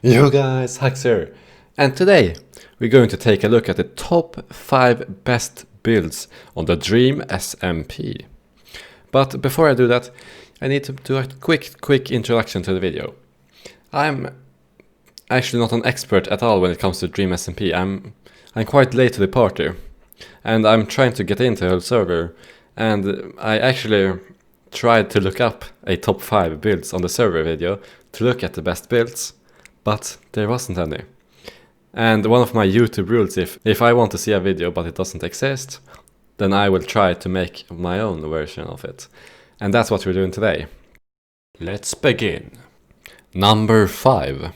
Yo guys, Hux here, and today we're going to take a look at the top 5 best builds on the Dream SMP. But before I do that, I need to do a quick introduction to the video. I'm actually not an expert at all when it comes to Dream SMP. I'm quite late to the party, and I'm trying to get into the server, and I actually tried to look up a top 5 builds on the server video to look at the best builds, but there wasn't any. And one of my YouTube rules, if I want to see a video but it doesn't exist, then I will try to make my own version of it. And that's what we're doing today. Let's begin. Number 5.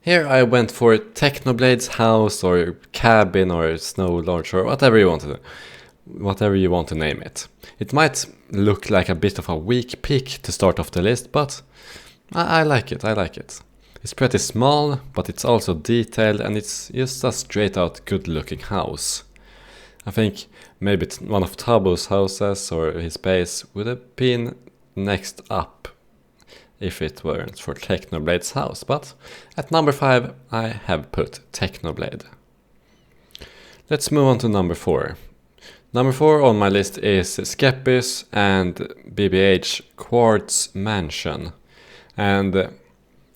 Here I went for Technoblades House or Cabin or Snow Lodge or whatever you want to name it. It might look like a bit of a weak pick to start off the list, but I like it. It's pretty small, but it's also detailed, and it's just a straight out good looking house. I think maybe one of Tabo's houses or his base would have been next up if it weren't for Technoblades House, but at number 5 I have put Technoblade. Let's move on to number 4. Number 4 on my list is Skeptic and BBH Quartz Mansion. And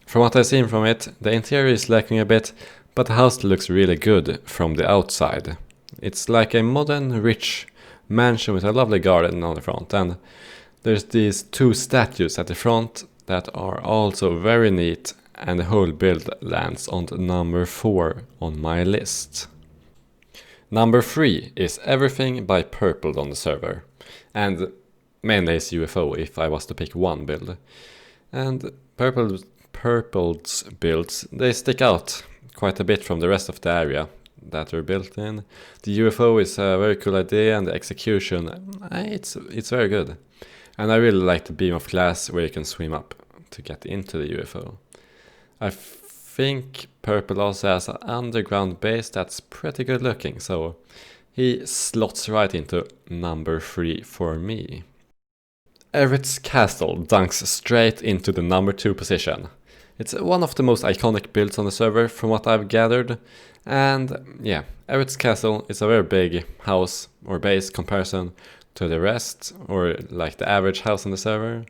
from what I've seen from it, the interior is lacking a bit, but the house looks really good from the outside. It's like a modern, rich mansion with a lovely garden on the front, and there's these 2 statues at the front that are also very neat, and the whole build lands on number 4 on my list. Number 3 is Everything by Purple on the server, and mainly is UFO if I was to pick one build. And Purple's builds, they stick out quite a bit from the rest of the area that they're built in. The UFO is a very cool idea, and the execution, it's very good. And I really like the beam of glass where you can swim up to get into the UFO. I think Purple also has an underground base that's pretty good looking, so he slots right into number 3 for me. Everett's Castle dunks straight into the number 2 position. It's one of the most iconic builds on the server from what I've gathered, and yeah, Everett's Castle is a very big house or base comparison to the rest, or like the average house on the server,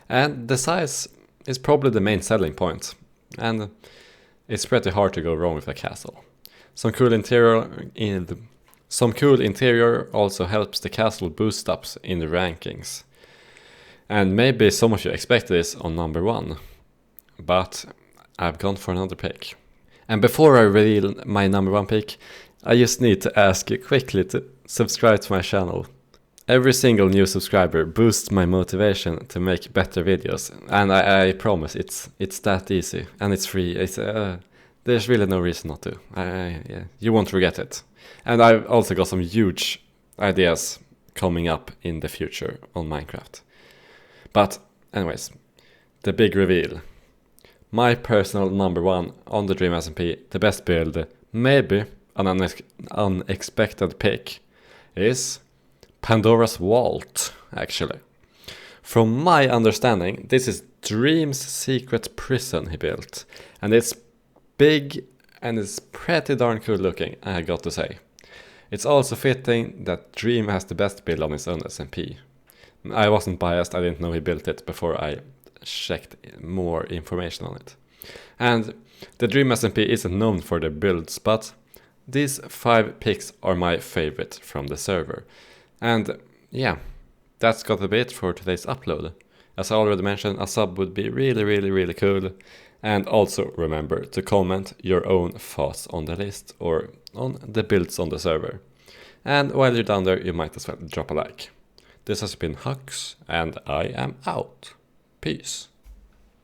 and the size is probably the main selling point, and it's pretty hard to go wrong with a castle. Some cool interior also helps the castle boost ups in the rankings. And maybe some of you expect this on number 1, but I've gone for another pick. And before I reveal my number 1 pick, I just need to ask you quickly to subscribe to my channel. Every single new subscriber boosts my motivation to make better videos, and I promise it's that easy, and it's free. There's really no reason not to. Yeah, you won't forget it. And I've also got some huge ideas coming up in the future on Minecraft. But anyways, the big reveal. My personal number 1 on the Dream SMP, the best build, maybe an unexpected pick, is Pandora's Vault, actually. From my understanding, this is Dream's secret prison he built, and it's big and it's pretty darn cool looking, I got to say. It's also fitting that Dream has the best build on his own SMP. I wasn't biased, I didn't know he built it before I checked more information on it. And the Dream SMP isn't known for their builds, but these 5 picks are my favorite from the server. And yeah, that's got a bit for today's upload. As I already mentioned, a sub would be really cool. And also remember to comment your own thoughts on the list or on the builds on the server. And while you're down there, you might as well drop a like. This has been Hux, and I am out. Peace.